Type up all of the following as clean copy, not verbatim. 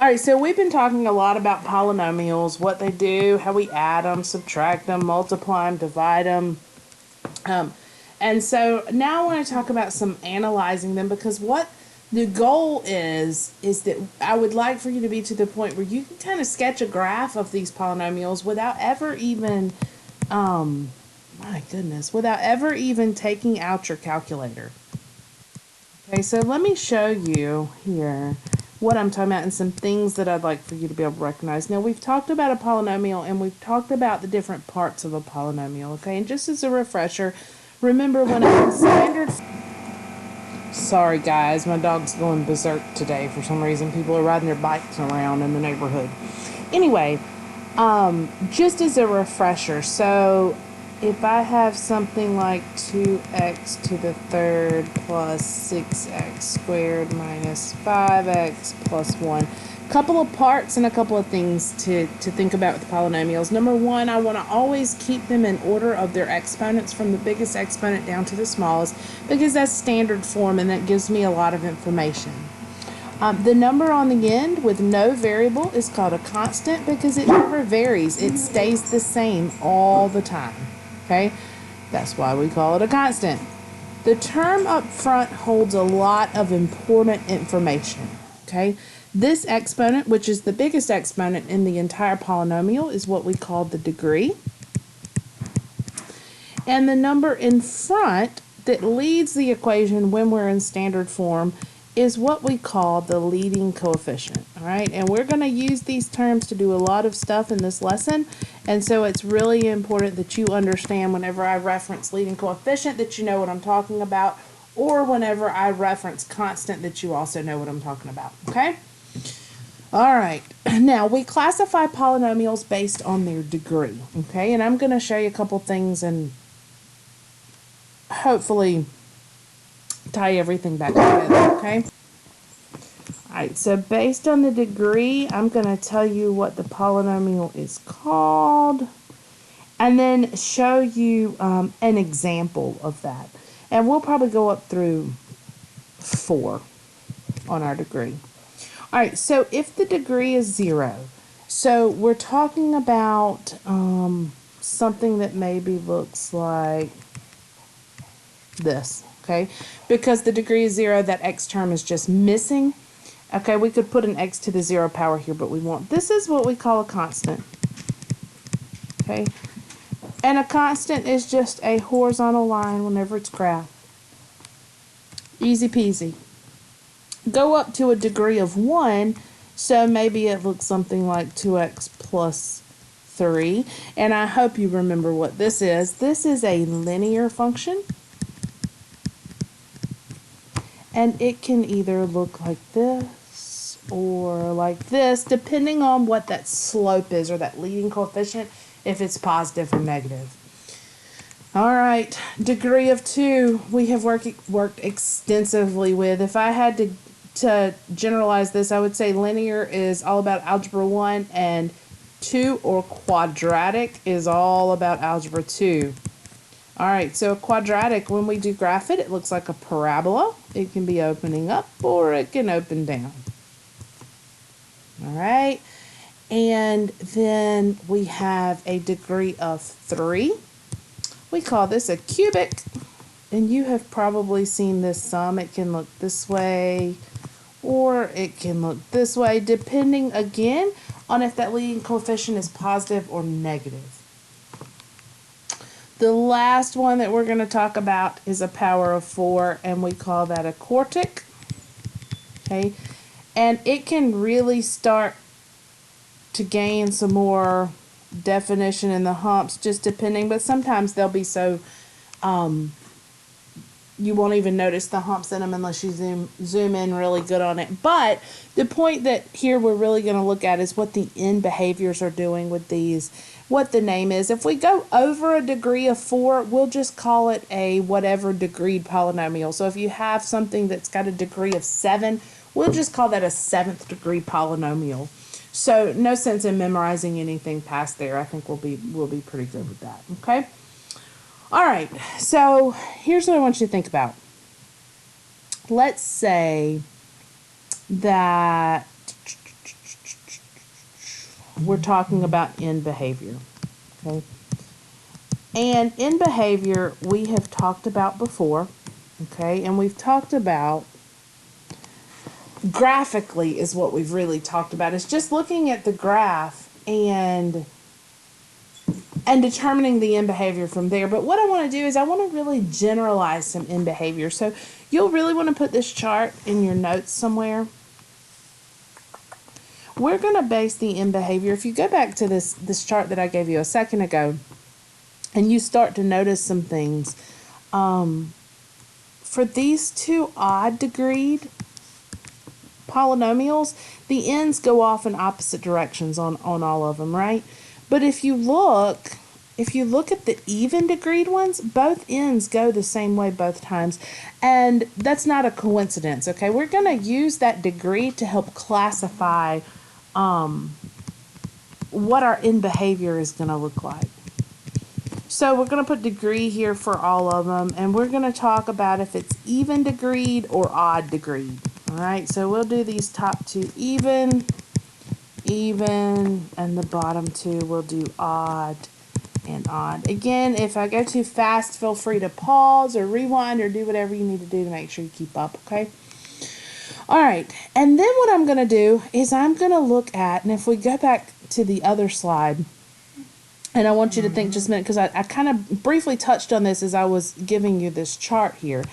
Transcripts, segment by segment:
All right, so we've been talking a lot about polynomials, what they do, how we add them, subtract them, multiply them, divide them. And so now I want to talk about some analyzing them, because what the goal is that I would like for you to be to the point where you can kind of sketch a graph of these polynomials without ever even, my goodness, without ever even taking out your calculator. Okay, so let me show you here what I'm talking about and some things that I'd like for you to be able to recognize. Now, we've talked about a polynomial and we've talked about the different parts of a polynomial, okay? And just as a refresher, remember when I had standard... Sorry, guys, my dog's going berserk today for some reason. People are riding their bikes around in the neighborhood. Anyway, just as a refresher, so if I have something like 2x to the third plus 6x squared minus 5x plus 1, couple of parts and a couple of things to think about with polynomials. Number one, I want to always keep them in order of their exponents from the biggest exponent down to the smallest, because that's standard form and that gives me a lot of information. The number on the end with no variable is called a constant because it never varies. It stays the same all the time. Okay? That's why we call it a constant. The term up front holds a lot of important information. Okay? This exponent, which is the biggest exponent in the entire polynomial, is what we call the degree. And the number in front that leads the equation when we're in standard form is what we call the leading coefficient. All right, and we're going to use these terms to do a lot of stuff in this lesson, and so it's really important that you understand whenever I reference leading coefficient that you know what I'm talking about, or whenever I reference constant that you also know what I'm talking about. Okay? All right, now we classify polynomials based on their degree. Okay, and I'm going to show you a couple things and hopefully tie everything back together, okay? All right, so based on the degree, I'm going to tell you what the polynomial is called and then show you an example of that. And we'll probably go up through 4 on our degree. All right, so if the degree is 0, so we're talking about something that maybe looks like this, okay? Because the degree is 0, that x term is just missing. Okay, we could put an x to the 0 power here, but we won't. This is what we call a constant, okay? And a constant is just a horizontal line whenever it's graphed. Easy peasy. Go up to a degree of 1, so maybe it looks something like 2x plus 3. And I hope you remember what this is. This is a linear function. And it can either look like this or like this, depending on what that slope is or that leading coefficient, if it's positive or negative. All right, degree of 2, we have worked extensively with. If I had to generalize this, I would say linear is all about algebra 1, and 2 or quadratic is all about algebra 2. All right, so a quadratic, when we do graph it, it looks like a parabola. It can be opening up or it can open down. All right, and then we have a degree of 3. We call this a cubic, and you have probably seen this some. It can look this way or it can look this way, depending again on if that leading coefficient is positive or negative. The last one that we're going to talk about is a power of 4, and we call that a quartic. Okay, and it can really start to gain some more definition in the humps, just depending, but sometimes they'll be so you won't even notice the humps in them unless you zoom in really good on it. But the point that here we're really going to look at is what the end behaviors are doing with these, what the name is. If we go over a degree of 4, we'll just call it a whatever degreed polynomial. So if you have something that's got a degree of 7, we'll just call that a 7th degree polynomial. So no sense in memorizing anything past there. I think we'll be pretty good with that. Okay. All right. So here's what I want you to think about. Let's say that we're talking about in behavior. Okay. And in behavior, we have talked about before, okay, and we've talked about graphically is what we've really talked about. It's just looking at the graph and determining the in behavior from there. But what I want to do is I want to really generalize some in behavior. So you'll really want to put this chart in your notes somewhere. We're going to base the in behavior. If you go back to this chart that I gave you a second ago, and you start to notice some things. For these two odd degreed polynomials, the ends go off in opposite directions on all of them, right? But if you look at the even degreed ones, both ends go the same way both times. And that's not a coincidence, okay? We're going to use that degree to help classify what our in behavior is going to look like. So we're going to put degree here for all of them, and we're going to talk about if it's even degreed or odd degreed. All right, so we'll do these top two even, and the bottom two we'll do odd and odd. Again, if I go too fast, feel free to pause or rewind or do whatever you need to do to make sure you keep up, okay? All right, and then what I'm going to do is I'm going to look at, and if we go back to the other slide, and I want you to think just a minute, because I kind of briefly touched on this as I was giving you this chart here.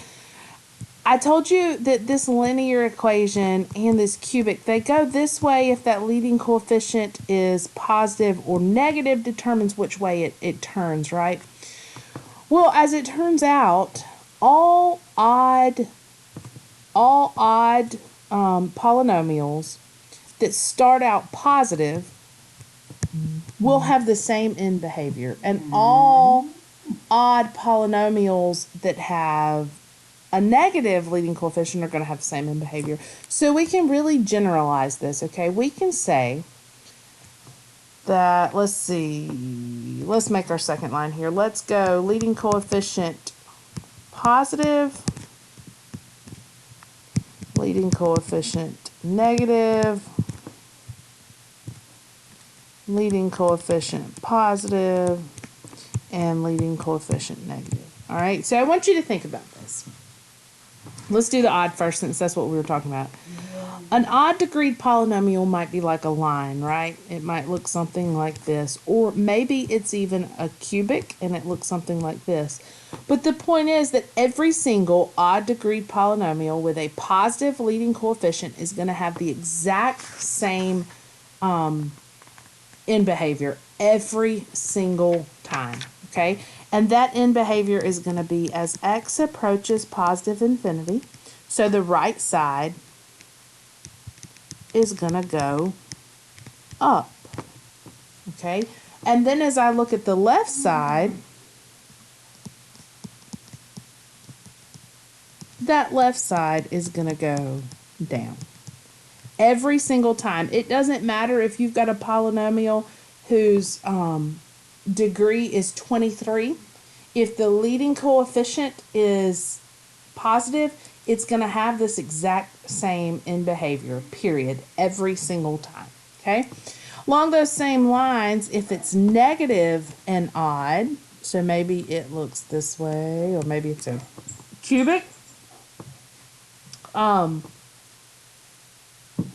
I told you that this linear equation and this cubic, they go this way if that leading coefficient is positive, or negative determines which way it turns, right? Well, as it turns out, all odd polynomials that start out positive will have the same in behavior, and all odd polynomials that have a negative leading coefficient are going to have the same in behavior. So we can really generalize this, okay? We can say that, let's make our second line here. Let's go leading coefficient positive, leading coefficient negative, leading coefficient positive, and leading coefficient negative. All right, so I want you to think about this. Let's do the odd first, since that's what we were talking about. An odd degreed polynomial might be like a line, right? It might look something like this, or maybe it's even a cubic and it looks something like this. But the point is that every single odd degreed polynomial with a positive leading coefficient is going to have the exact same in behavior every single time, okay? And that in behavior is going to be as x approaches positive infinity, so the right side is going to go up, okay? And then as I look at the left side, that left side is going to go down. Every single time. It doesn't matter if you've got a polynomial whose degree is 23. If the leading coefficient is positive, it's going to have this exact same in behavior, period, every single time, okay? Along those same lines, if it's negative and odd, so maybe it looks this way, or maybe it's a cubic,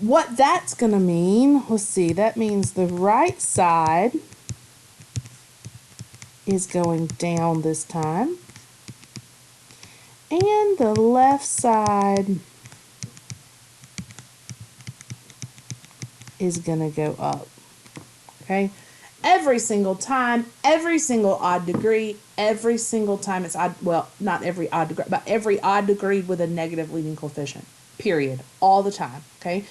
what that's going to mean, let's see, that means the right side is going down this time, and the left side is going to go up, okay? Every single time, every single odd degree, every single time it's odd, well, not every odd degree, but every odd degree with a negative leading coefficient, period, all the time, okay?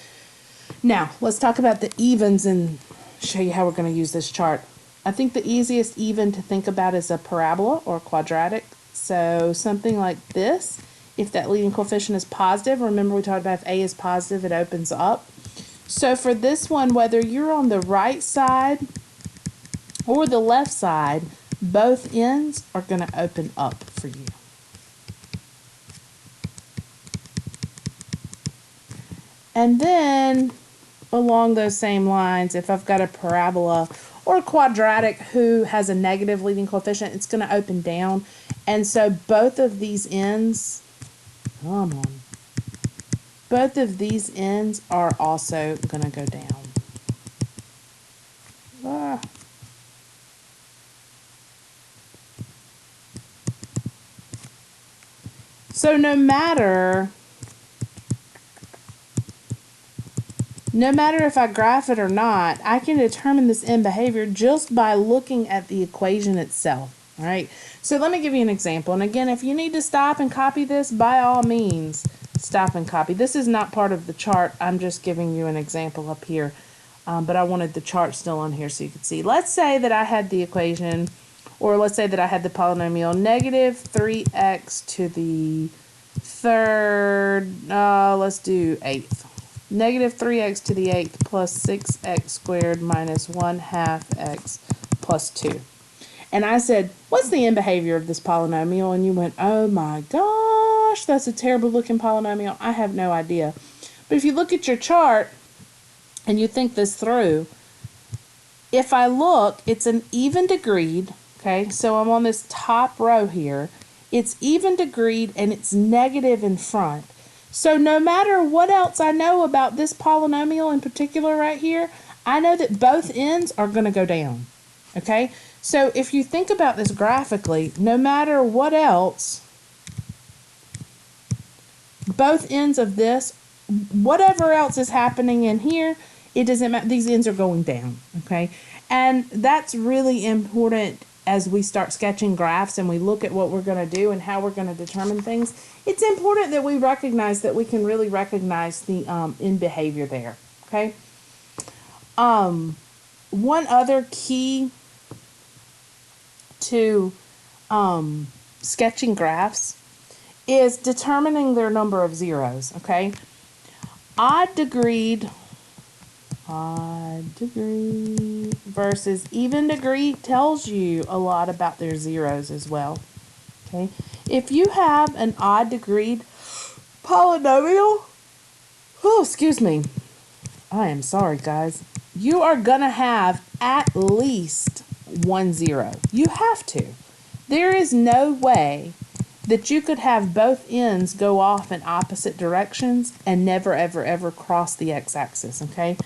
Now, let's talk about the evens and show you how we're going to use this chart. I think the easiest even to think about is a parabola or quadratic. So something like this, if that leading coefficient is positive, remember we talked about if A is positive, it opens up. So for this one, whether you're on the right side or the left side, both ends are going to open up for you. And then along those same lines, if I've got a parabola or a quadratic who has a negative leading coefficient, it's going to open down. And so both of these ends, come on, both of these ends are also going to go down. Ah. So no matter if I graph it or not, I can determine this end behavior just by looking at the equation itself. All right. So let me give you an example. And again, if you need to stop and copy this, by all means, stop and copy. This is not part of the chart. I'm just giving you an example up here. But I wanted the chart still on here so you could see. Let's say that I had the equation, or let's say that I had the polynomial negative 3x to the third, let's do 8th. Negative 3x to the 8th plus 6x squared minus 1/2 x plus 2. And I said, what's the end behavior of this polynomial? And you went, oh my gosh, that's a terrible looking polynomial. I have no idea. But if you look at your chart and you think this through, if I look, it's an even degreed, okay? So I'm on this top row here. It's even degreed and it's negative in front. So no matter what else I know about this polynomial in particular right here, I know that both ends are going to go down, okay? So if you think about this graphically, no matter what else, both ends of this, whatever else is happening in here, it doesn't matter. These ends are going down, okay? And that's really important as we start sketching graphs and we look at what we're going to do and how we're going to determine things. It's important that we recognize that we can really recognize the end behavior there, okay? One other key to sketching graphs is determining their number of zeros, okay? Odd degree versus even degree tells you a lot about their zeros as well, okay? If you have an odd degree polynomial, oh, excuse me, I am sorry, guys, you are gonna have at least 1 0. You have to. There is no way that you could have both ends go off in opposite directions and never, ever, ever cross the x-axis, okay?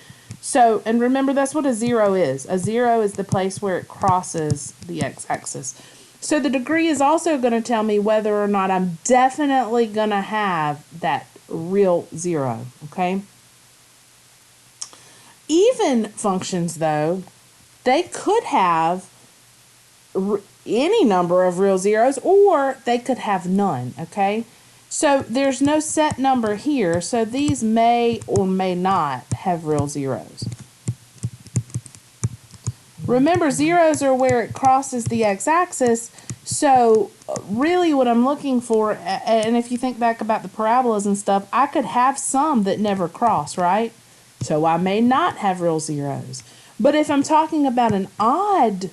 So, and remember, that's what a 0 is. A 0 is the place where it crosses the x-axis. So the degree is also going to tell me whether or not I'm definitely going to have that real 0, okay? Even functions, though, they could have any number of real zeros, or they could have none, okay? So there's no set number here, so these may or may not have real zeros. Remember, zeros are where it crosses the x-axis, so really what I'm looking for, and if you think back about the parabolas and stuff, I could have some that never cross, right? So I may not have real zeros. But if I'm talking about an odd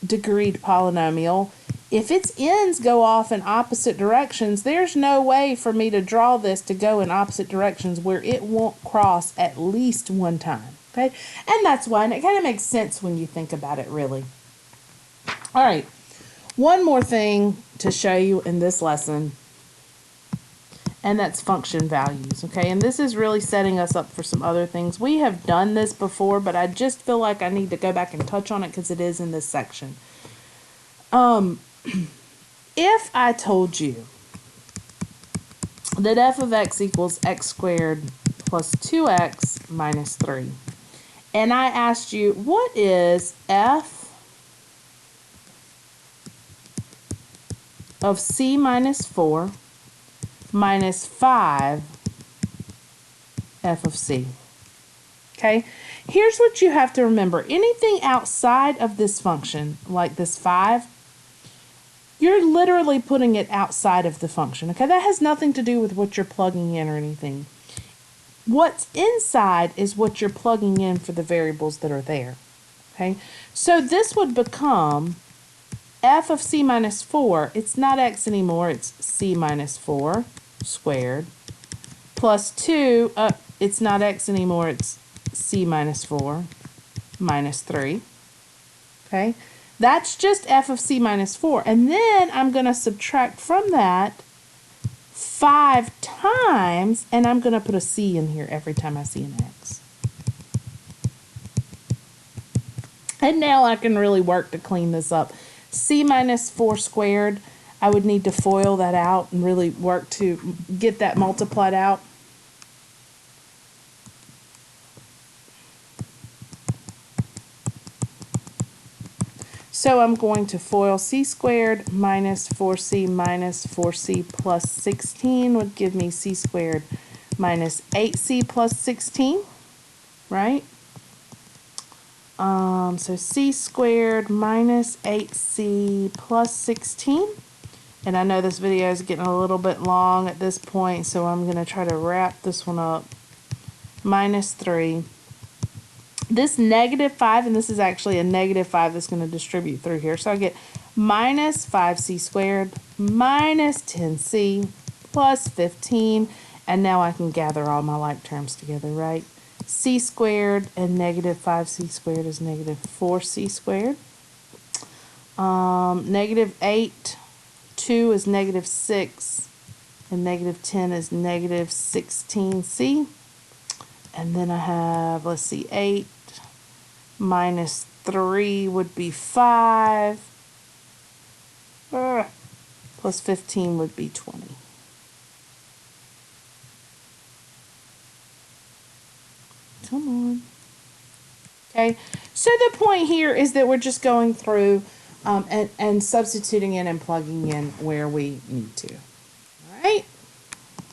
degreed polynomial, if its ends go off in opposite directions, there's no way for me to draw this to go in opposite directions where it won't cross at least one time, okay? And that's why, and it kind of makes sense when you think about it, really. All right, one more thing to show you in this lesson, and that's function values, okay? And this is really setting us up for some other things. We have done this before, but I just feel like I need to go back and touch on it because it is in this section. If I told you that f of x equals x squared plus 2x minus 3, and I asked you, what is f of c minus 4 minus 5 f of c? Okay, here's what you have to remember. Anything outside of this function, like this 5, you're literally putting it outside of the function. Okay, that has nothing to do with what you're plugging in or anything. What's inside is what you're plugging in for the variables that are there. Okay, so this would become f of c minus 4. It's not x anymore, it's c minus 4 squared plus 2, it's not x anymore, it's c minus 4 minus 3. Okay, that's just f of c minus 4. And then I'm going to subtract from that 5 times, and I'm going to put a c in here every time I see an x. And now I can really work to clean this up. C minus 4 squared, I would need to FOIL that out and really work to get that multiplied out. So I'm going to FOIL c squared minus 4c plus 16 would give me c squared minus 8c plus 16, right? So c squared minus 8c plus 16. And I know this video is getting a little bit long at this point, so I'm going to try to wrap this one up. Minus 3. This negative 5, and this is actually a negative 5 that's going to distribute through here. So I get minus 5c squared minus 10c plus 15. And now I can gather all my like terms together, right? C squared and negative 5c squared is negative 4c squared. Negative 8, 2 is negative 6, and negative 10 is negative 16c. And then I have, let's see, 8 minus 3 would be 5. Plus 15 would be 20. Come on. Okay, so the point here is that we're just going through and substituting in and plugging in where we need to.